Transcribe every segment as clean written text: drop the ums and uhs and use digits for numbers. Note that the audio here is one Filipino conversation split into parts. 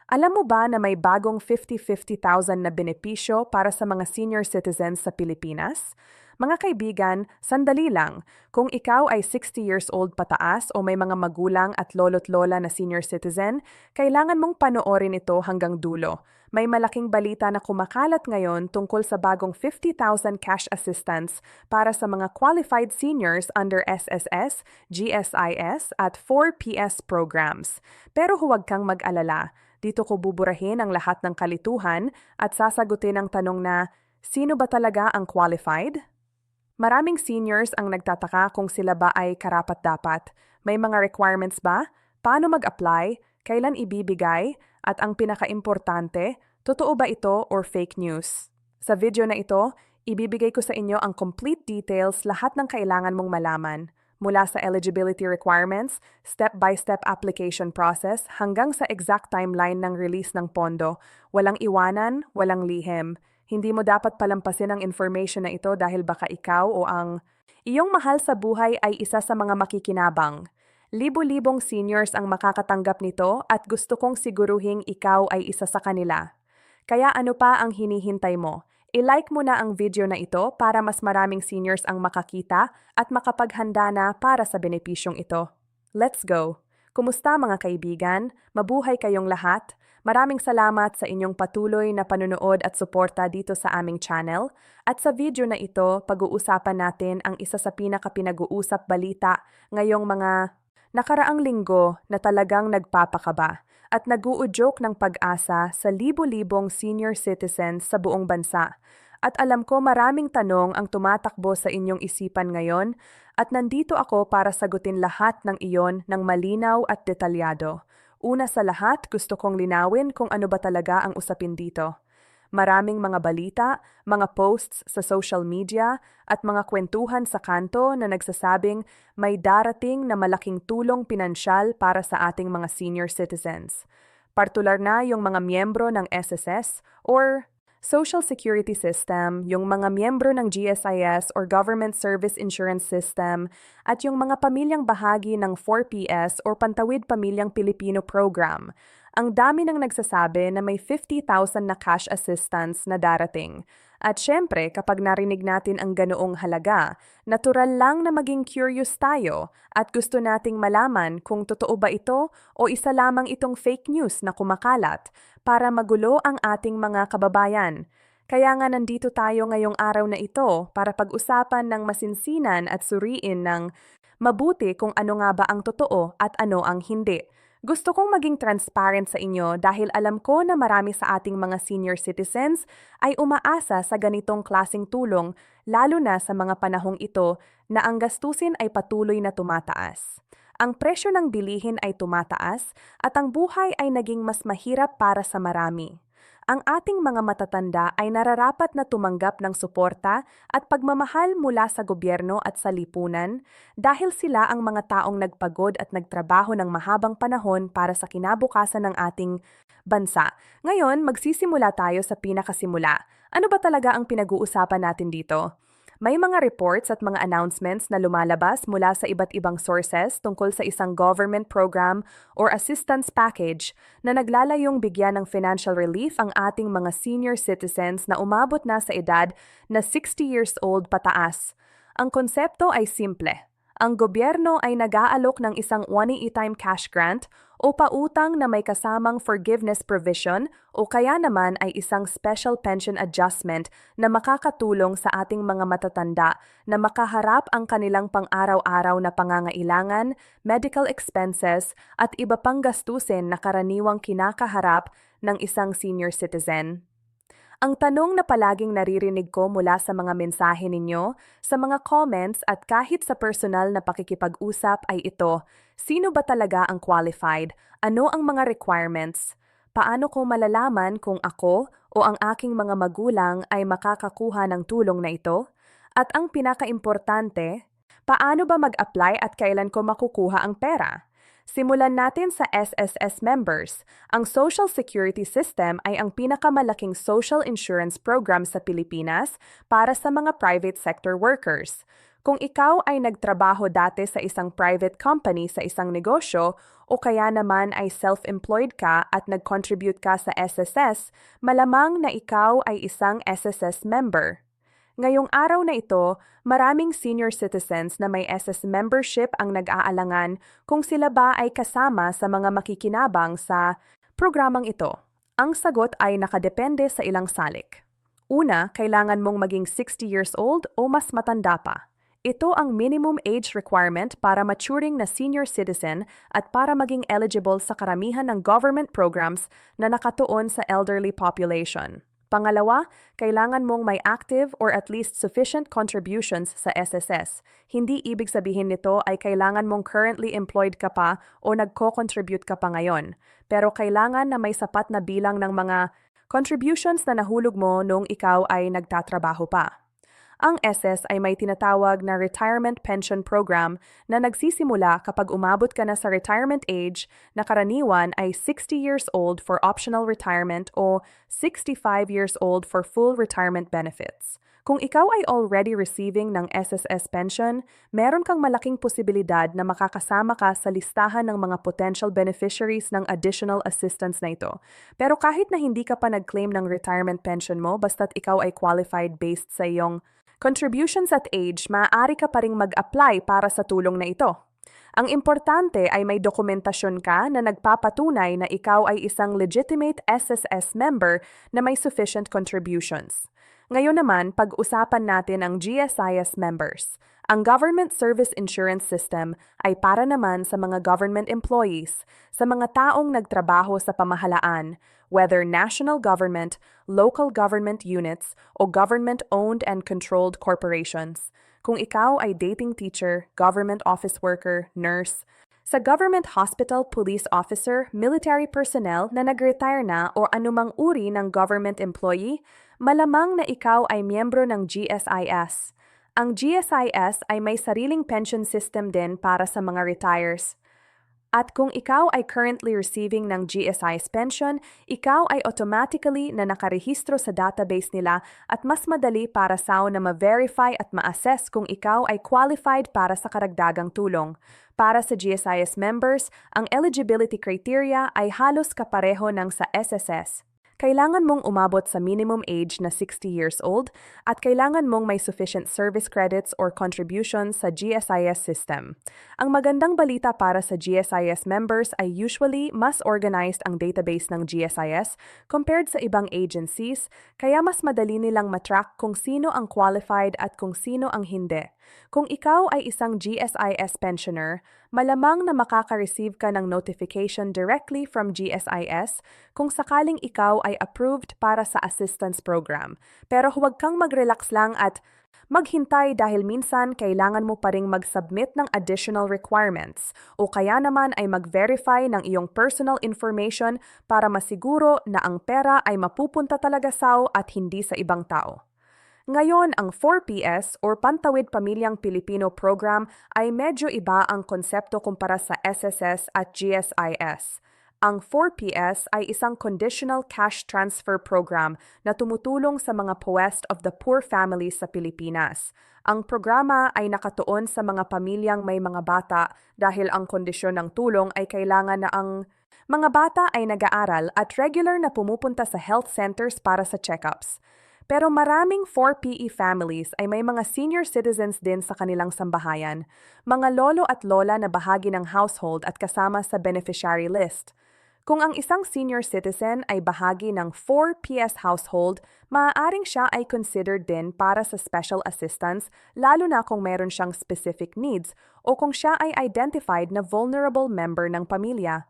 Alam mo ba na may bagong 50,000 na benepisyo para sa mga senior citizens sa Pilipinas? Mga kaibigan, sandali lang. Kung ikaw ay 60 years old pataas o may mga magulang at lolo't lola na senior citizen, kailangan mong panoorin ito hanggang dulo. May malaking balita na kumakalat ngayon tungkol sa bagong 50,000 cash assistance para sa mga qualified seniors under SSS, GSIS at 4PS programs. Pero huwag kang mag-alala. Dito ko buburahin ang lahat ng kalituhan at sasagutin ang tanong na, sino ba talaga ang qualified? Maraming seniors ang nagtataka kung sila ba ay karapat-dapat. May mga requirements ba? Paano mag-apply? Kailan ibibigay? At ang pinaka-importante, totoo ba ito or fake news? Sa video na ito, ibibigay ko sa inyo ang complete details, lahat ng kailangan mong malaman. Mula sa eligibility requirements, step-by-step application process, hanggang sa exact timeline ng release ng pondo. Walang iwanan, walang lihim. Hindi mo dapat palampasin ang information na ito dahil baka ikaw o ang iyong mahal sa buhay ay isa sa mga makikinabang. Libo-libong seniors ang makakatanggap nito at gusto kong siguruhing ikaw ay isa sa kanila. Kaya ano pa ang hinihintay mo? I-like mo na ang video na ito para mas maraming seniors ang makakita at makapaghanda na para sa benepisyong ito. Let's go! Kumusta mga kaibigan? Mabuhay kayong lahat! Maraming salamat sa inyong patuloy na panunood at suporta dito sa aming channel. At sa video na ito, pag-uusapan natin ang isa sa pinaka-pinag-uusap balita ngayong mga nakaraang linggo na talagang nagpapakaba at nag-uudyok ng pag-asa sa libo-libong senior citizens sa buong bansa. At alam ko maraming tanong ang tumatakbo sa inyong isipan ngayon at nandito ako para sagutin lahat ng iyon ng malinaw at detalyado. Una sa lahat, gusto kong linawin kung ano ba talaga ang usapin dito. Maraming mga balita, mga posts sa social media at mga kwentuhan sa kanto na nagsasabing may darating na malaking tulong pinansyal para sa ating mga senior citizens. Partikular na yung mga miyembro ng SSS or Social Security System, yung mga miyembro ng GSIS or Government Service Insurance System, at yung mga pamilyang bahagi ng 4PS or Pantawid Pamilyang Pilipino Program. Ang dami nang nagsasabi na may 50,000 na cash assistance na darating. At syempre, kapag narinig natin ang ganoong halaga, natural lang na maging curious tayo at gusto nating malaman kung totoo ba ito o isa lamang itong fake news na kumakalat para magulo ang ating mga kababayan. Kaya nga nandito tayo ngayong araw na ito para pag-usapan ng masinsinan at suriin ng mabuti kung ano nga ba ang totoo at ano ang hindi. Gusto kong maging transparent sa inyo dahil alam ko na marami sa ating mga senior citizens ay umaasa sa ganitong klaseng tulong, lalo na sa mga panahong ito na ang gastusin ay patuloy na tumataas. Ang presyo ng bilihin ay tumataas at ang buhay ay naging mas mahirap para sa marami. Ang ating mga matatanda ay nararapat na tumanggap ng suporta at pagmamahal mula sa gobyerno at sa lipunan dahil sila ang mga taong nagpagod at nagtrabaho ng mahabang panahon para sa kinabukasan ng ating bansa. Ngayon, magsisimula tayo sa pinakasimula. Ano ba talaga ang pinag-uusapan natin dito? May mga reports at mga announcements na lumalabas mula sa iba't ibang sources tungkol sa isang government program or assistance package na naglalayong bigyan ng financial relief ang ating mga senior citizens na umabot na sa edad na 60 years old pataas. Ang konsepto ay simple. Ang gobyerno ay nag-aalok ng isang one-time cash grant o pautang na may kasamang forgiveness provision o kaya naman ay isang special pension adjustment na makakatulong sa ating mga matatanda na makaharap ang kanilang pang-araw-araw na pangangailangan, medical expenses at iba pang gastusin na karaniwang kinakaharap ng isang senior citizen. Ang tanong na palaging naririnig ko mula sa mga mensahe ninyo, sa mga comments at kahit sa personal na pakikipag-usap ay ito, sino ba talaga ang qualified? Ano ang mga requirements? Paano ko malalaman kung ako o ang aking mga magulang ay makakakuha ng tulong na ito? At ang pinaka-importante, paano ba mag-apply at kailan ko makukuha ang pera? Simulan natin sa SSS members. Ang Social Security System ay ang pinakamalaking social insurance program sa Pilipinas para sa mga private sector workers. Kung ikaw ay nagtrabaho dati sa isang private company sa isang negosyo o kaya naman ay self-employed ka at nag-contribute ka sa SSS, malamang na ikaw ay isang SSS member. Ngayong araw na ito, maraming senior citizens na may SS membership ang nag-aalangan kung sila ba ay kasama sa mga makikinabang sa programang ito. Ang sagot ay nakadepende sa ilang salik. Una, kailangan mong maging 60 years old o mas matanda pa. Ito ang minimum age requirement para maturing na senior citizen at para maging eligible sa karamihan ng government programs na nakatuon sa elderly population. Pangalawa, kailangan mong may active or at least sufficient contributions sa SSS. Hindi ibig sabihin nito ay kailangan mong currently employed ka pa o nagko-contribute ka pa ngayon. Pero kailangan na may sapat na bilang ng mga contributions na nahulog mo noong ikaw ay nagtatrabaho pa. Ang SS ay may tinatawag na Retirement Pension Program na nagsisimula kapag umabot ka na sa retirement age na karaniwan ay 60 years old for optional retirement o 65 years old for full retirement benefits. Kung ikaw ay already receiving ng SSS pension, meron kang malaking posibilidad na makakasama ka sa listahan ng mga potential beneficiaries ng additional assistance na ito. Pero kahit na hindi ka pa nag-claim ng retirement pension mo basta't ikaw ay qualified based sa iyong contributions at age, maaari ka pa ring mag-apply para sa tulong na ito. Ang importante ay may dokumentasyon ka na nagpapatunay na ikaw ay isang legitimate SSS member na may sufficient contributions. Ngayon naman, pag-usapan natin ang GSIS members. Ang Government Service Insurance System ay para naman sa mga government employees, sa mga taong nagtrabaho sa pamahalaan, whether national government, local government units, o government-owned and controlled corporations. Kung ikaw ay dating teacher, government office worker, nurse, sa government hospital, police officer, military personnel na nag-retire na o anumang uri ng government employee, malamang na ikaw ay miyembro ng GSIS. Ang GSIS ay may sariling pension system din para sa mga retires. At kung ikaw ay currently receiving ng GSIS pension, ikaw ay automatically na nakarehistro sa database nila at mas madali para sao na ma-verify at ma-assess kung ikaw ay qualified para sa karagdagang tulong. Para sa GSIS members, ang eligibility criteria ay halos kapareho ng sa SSS. Kailangan mong umabot sa minimum age na 60 years old at kailangan mong may sufficient service credits or contributions sa GSIS system. Ang magandang balita para sa GSIS members ay usually mas organized ang database ng GSIS compared sa ibang agencies, kaya mas madali nilang matrack kung sino ang qualified at kung sino ang hindi. Kung ikaw ay isang GSIS pensioner, malamang na makaka-receive ka ng notification directly from GSIS kung sakaling ikaw ay approved para sa assistance program. Pero huwag kang mag-relax lang at maghintay dahil minsan kailangan mo pa ring mag-submit ng additional requirements o kaya naman ay mag-verify ng iyong personal information para masiguro na ang pera ay mapupunta talaga sao at hindi sa ibang tao. Ngayon, ang 4PS or Pantawid Pamilyang Pilipino program ay medyo iba ang konsepto kumpara sa SSS at GSIS. Ang 4PS ay isang conditional cash transfer program na tumutulong sa mga Puwest of the Poor families sa Pilipinas. Ang programa ay nakatuon sa mga pamilyang may mga bata dahil ang kondisyon ng tulong ay kailangan na ang mga bata ay nag-aaral at regular na pumupunta sa health centers para sa checkups. Pero maraming 4PE families ay may mga senior citizens din sa kanilang sambahayan, mga lolo at lola na bahagi ng household at kasama sa beneficiary list. Kung ang isang senior citizen ay bahagi ng 4PS household, maaaring siya ay considered din para sa special assistance lalo na kung meron siyang specific needs o kung siya ay identified na vulnerable member ng pamilya.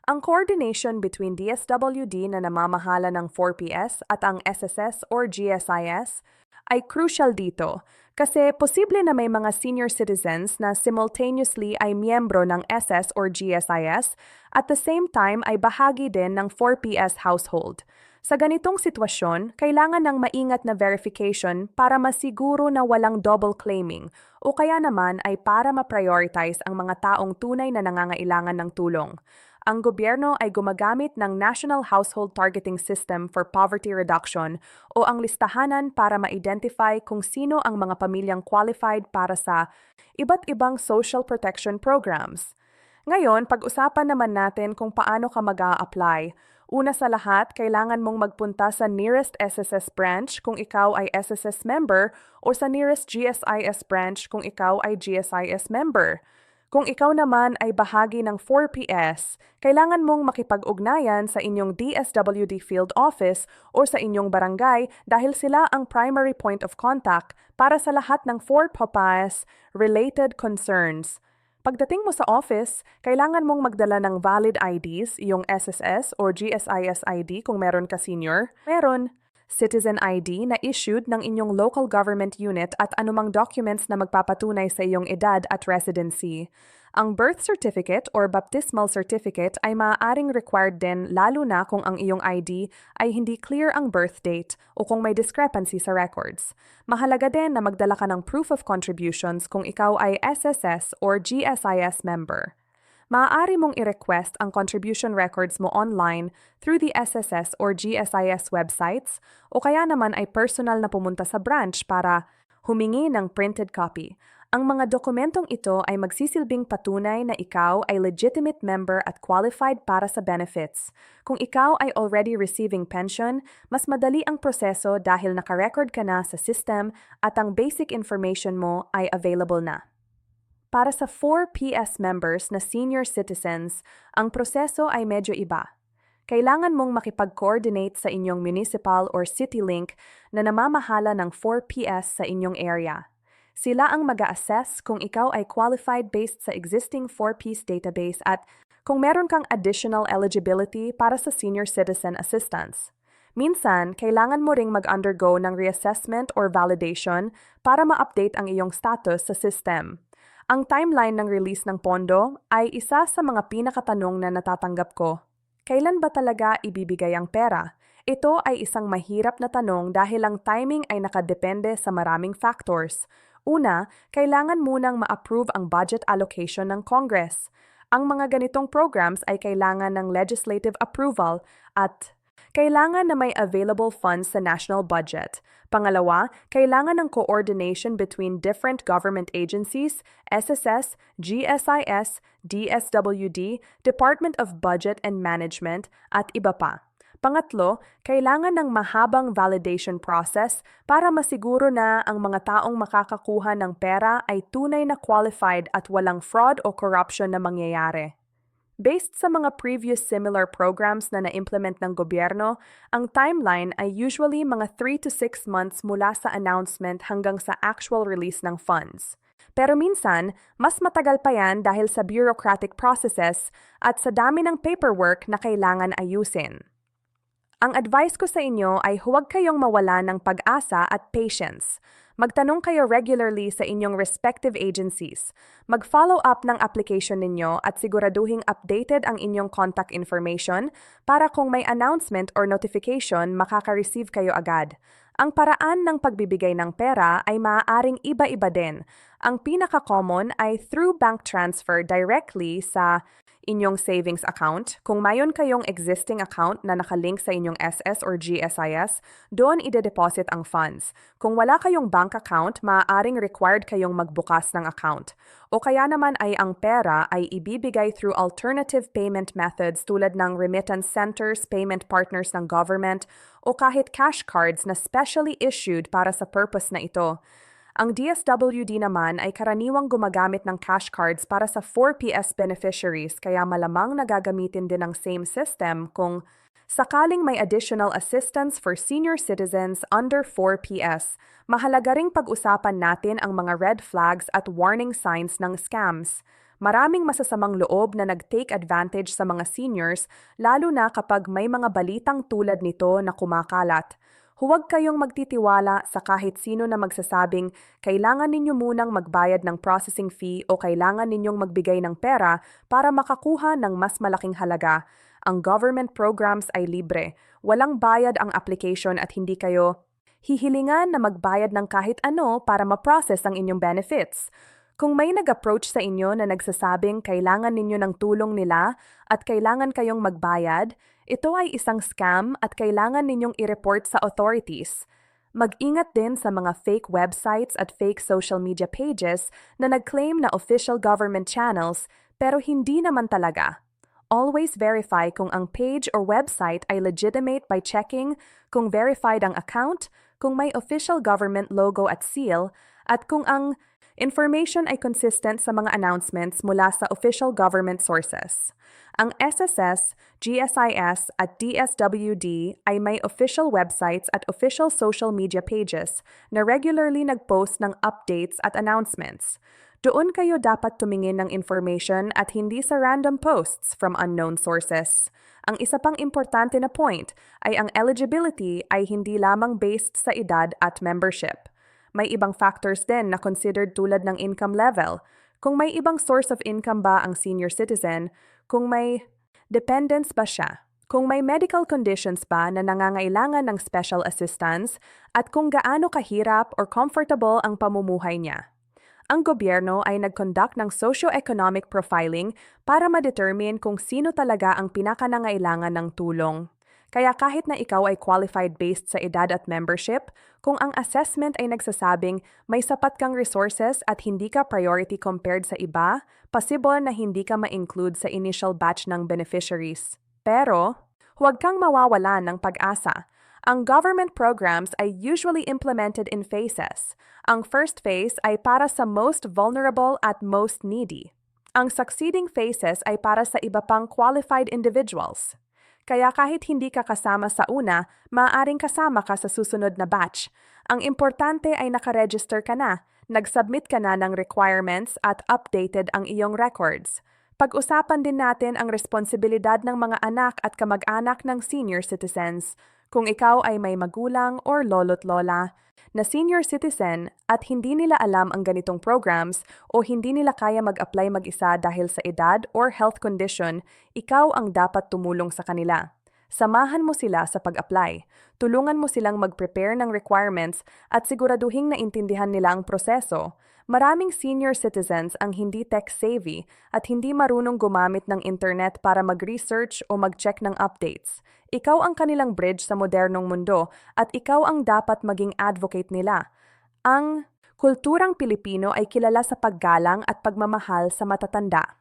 Ang coordination between DSWD na namamahala ng 4PS at ang SSS or GSIS ay crucial dito kasi posible na may mga senior citizens na simultaneously ay miyembro ng SS or GSIS at the same time ay bahagi din ng 4PS household. Sa ganitong sitwasyon, kailangan ng maingat na verification para masiguro na walang double claiming o kaya naman ay para ma-prioritize ang mga taong tunay na nangangailangan ng tulong. Ang gobyerno ay gumagamit ng National Household Targeting System for Poverty Reduction o ang listahanan para ma-identify kung sino ang mga pamilyang qualified para sa iba't ibang social protection programs. Ngayon, pag-usapan naman natin kung paano ka mag-a-apply. Una sa lahat, kailangan mong magpunta sa nearest SSS branch kung ikaw ay SSS member o sa nearest GSIS branch kung ikaw ay GSIS member. Kung ikaw naman ay bahagi ng 4PS, kailangan mong makipag-ugnayan sa inyong DSWD field office o sa inyong barangay dahil sila ang primary point of contact para sa lahat ng 4PS related concerns. Pagdating mo sa office, kailangan mong magdala ng valid IDs, iyong SSS or GSIS ID kung meron ka senior. Meron Citizen ID na issued ng inyong local government unit at anumang documents na magpapatunay sa iyong edad at residency. Ang birth certificate or baptismal certificate ay maaaring required din lalo na kung ang iyong ID ay hindi clear ang birth date o kung may discrepancy sa records. Mahalaga din na magdala ka ng proof of contributions kung ikaw ay SSS or GSIS member. Maaari mong i-request ang contribution records mo online through the SSS or GSIS websites o kaya naman ay personal na pumunta sa branch para humingi ng printed copy. Ang mga dokumentong ito ay magsisilbing patunay na ikaw ay legitimate member at qualified para sa benefits. Kung ikaw ay already receiving pension, mas madali ang proseso dahil nakarecord ka na sa system at ang basic information mo ay available na. Para sa 4PS members na senior citizens, ang proseso ay medyo iba. Kailangan mong makipag-coordinate sa inyong municipal or city link na namamahala ng 4PS sa inyong area. Sila ang mag-a-assess kung ikaw ay qualified based sa existing 4PS database at kung meron kang additional eligibility para sa senior citizen assistance. Minsan, kailangan mo ring mag-undergo ng reassessment or validation para ma-update ang iyong status sa system. Ang timeline ng release ng pondo ay isa sa mga pinakatanong na natatanggap ko. Kailan ba talaga ibibigay ang pera? Ito ay isang mahirap na tanong dahil ang timing ay nakadepende sa maraming factors. Una, kailangan munang ma-approve ang budget allocation ng Congress. Ang mga ganitong programs ay kailangan ng legislative approval at kailangan na may available funds sa national budget. Pangalawa, kailangan ng coordination between different government agencies, SSS, GSIS, DSWD, Department of Budget and Management, at iba pa. Pangatlo, kailangan ng mahabang validation process para masiguro na ang mga taong makakakuha ng pera ay tunay na qualified at walang fraud o corruption na mangyayari. Based sa mga previous similar programs na na-implement ng gobyerno, ang timeline ay usually mga 3 to 6 months mula sa announcement hanggang sa actual release ng funds. Pero minsan, mas matagal pa yan dahil sa bureaucratic processes at sa dami ng paperwork na kailangan ayusin. Ang advice ko sa inyo ay huwag kayong mawala ng pag-asa at patience. Magtanong kayo regularly sa inyong respective agencies. Mag-follow up ng application ninyo at siguraduhing updated ang inyong contact information para kung may announcement or notification, makaka-receive kayo agad. Ang paraan ng pagbibigay ng pera ay maaaring iba-iba din. Ang pinaka-common ay through bank transfer directly sa inyong savings account. Kung mayon kayong existing account na nakalink sa inyong SS or GSIS, doon ide-deposit ang funds. Kung wala kayong bank account, maaaring required kayong magbukas ng account. O kaya naman ay ang pera ay ibibigay through alternative payment methods tulad ng remittance centers, payment partners ng government, o kahit cash cards na specially issued para sa purpose na ito. Ang DSWD naman ay karaniwang gumagamit ng cash cards para sa 4PS beneficiaries kaya malamang nagagamitin din ang same system kung sakaling may additional assistance for senior citizens under 4PS. Mahalaga ring pag-usapan natin ang mga red flags at warning signs ng scams. Maraming masasamang loob na nag-take advantage sa mga seniors lalo na kapag may mga balitang tulad nito na kumakalat. Huwag kayong magtitiwala sa kahit sino na magsasabing kailangan ninyo munang magbayad ng processing fee o kailangan ninyong magbigay ng pera para makakuha ng mas malaking halaga. Ang government programs ay libre. Walang bayad ang application at hindi kayo hihilingan na magbayad ng kahit ano para ma-process ang inyong benefits. Kung may nag-approach sa inyo na nagsasabing kailangan ninyo ng tulong nila at kailangan kayong magbayad, ito ay isang scam at kailangan ninyong i-report sa authorities. Mag-ingat din sa mga fake websites at fake social media pages na nag-claim na official government channels pero hindi naman talaga. Always verify kung ang page or website ay legitimate by checking kung verified ang account, kung may official government logo at seal, at kung ang information ay consistent sa mga announcements mula sa official government sources. Ang SSS, GSIS at DSWD ay may official websites at official social media pages na regularly nag-post ng updates at announcements. Doon kayo dapat tumingin ng information at hindi sa random posts from unknown sources. Ang isa pang importante na point ay ang eligibility ay hindi lamang based sa edad at membership. May ibang factors din na considered tulad ng income level. Kung may ibang source of income ba ang senior citizen, kung may dependents ba siya, kung may medical conditions ba na nangangailangan ng special assistance, at kung gaano kahirap or comfortable ang pamumuhay niya. Ang gobyerno ay nag-conduct ng socio-economic profiling para ma-determine kung sino talaga ang pinakanangailangan ng tulong. Kaya kahit na ikaw ay qualified based sa edad at membership, kung ang assessment ay nagsasabing may sapat kang resources at hindi ka priority compared sa iba, possible na hindi ka ma-include sa initial batch ng beneficiaries. Pero, huwag kang mawawalan ng pag-asa. Ang government programs ay usually implemented in phases. Ang first phase ay para sa most vulnerable at most needy. Ang succeeding phases ay para sa iba pang qualified individuals. Kaya kahit hindi ka kasama sa una, maaaring kasama ka sa susunod na batch. Ang importante ay nakaregister ka na, nag-submit ka na ng requirements at updated ang iyong records. Pag-usapan din natin ang responsibilidad ng mga anak at kamag-anak ng senior citizens. Kung ikaw ay may magulang or lolo't lola na senior citizen at hindi nila alam ang ganitong programs o hindi nila kaya mag-apply mag-isa dahil sa edad or health condition, ikaw ang dapat tumulong sa kanila. Samahan mo sila sa pag-apply. Tulungan mo silang mag-prepare ng requirements at siguraduhin na intindihan nila ang proseso. Maraming senior citizens ang hindi tech-savvy at hindi marunong gumamit ng internet para mag-research o mag-check ng updates. Ikaw ang kanilang bridge sa modernong mundo at ikaw ang dapat maging advocate nila. Ang kulturang Pilipino ay kilala sa paggalang at pagmamahal sa matatanda.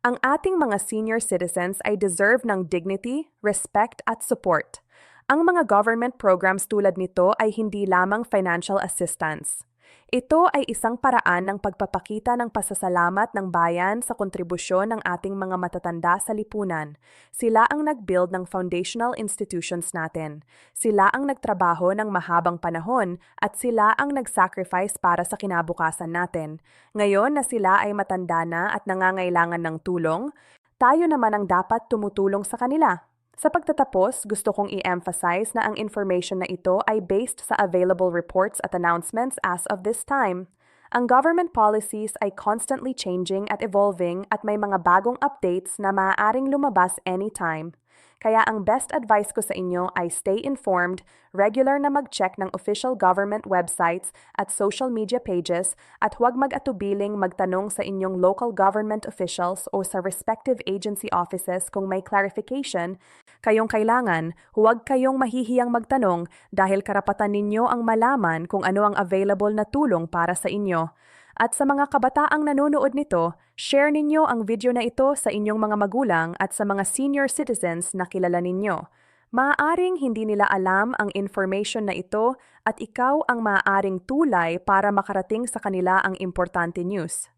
Ang ating mga senior citizens ay deserve ng dignity, respect at support. Ang mga government programs tulad nito ay hindi lamang financial assistance. Ito ay isang paraan ng pagpapakita ng pasasalamat ng bayan sa kontribusyon ng ating mga matatanda sa lipunan. Sila ang nag-build ng foundational institutions natin. Sila ang nagtrabaho ng mahabang panahon at sila ang nag-sacrifice para sa kinabukasan natin. Ngayon na sila ay matanda na at nangangailangan ng tulong, tayo naman ang dapat tumutulong sa kanila. Sa pagtatapos, gusto kong i-emphasize na ang information na ito ay based sa available reports at announcements as of this time. Ang government policies ay constantly changing at evolving at may mga bagong updates na maaaring lumabas anytime. Kaya ang best advice ko sa inyo ay stay informed, regular na mag-check ng official government websites at social media pages at huwag mag-atubiling magtanong sa inyong local government officials o sa respective agency offices kung may clarification kayong kailangan. Huwag kayong mahihiyang magtanong dahil karapatan ninyo ang malaman kung ano ang available na tulong para sa inyo. At sa mga kabataang nanonood nito, share ninyo ang video na ito sa inyong mga magulang at sa mga senior citizens na kilala ninyo. Maaaring hindi nila alam ang information na ito at ikaw ang maaaring tulay para makarating sa kanila ang importante news.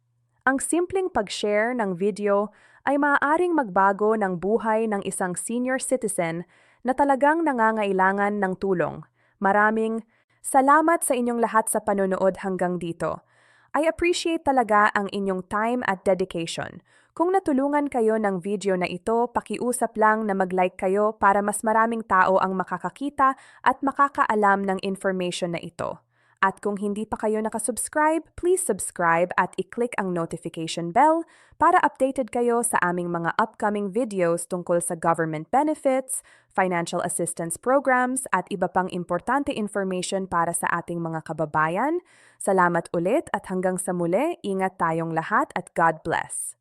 Ang simpleng pag-share ng video ay maaaring magbago ng buhay ng isang senior citizen na talagang nangangailangan ng tulong. Maraming salamat sa inyong lahat sa panonood hanggang dito. I appreciate talaga ang inyong time at dedication. Kung natulungan kayo ng video na ito, pakiusap lang na mag-like kayo para mas maraming tao ang makakakita at makakaalam ng information na ito. At kung hindi pa kayo nakasubscribe, please subscribe at i-click ang notification bell para updated kayo sa aming mga upcoming videos tungkol sa government benefits, financial assistance programs at iba pang importante information para sa ating mga kababayan. Salamat ulit at hanggang sa muli, ingat tayong lahat at God bless.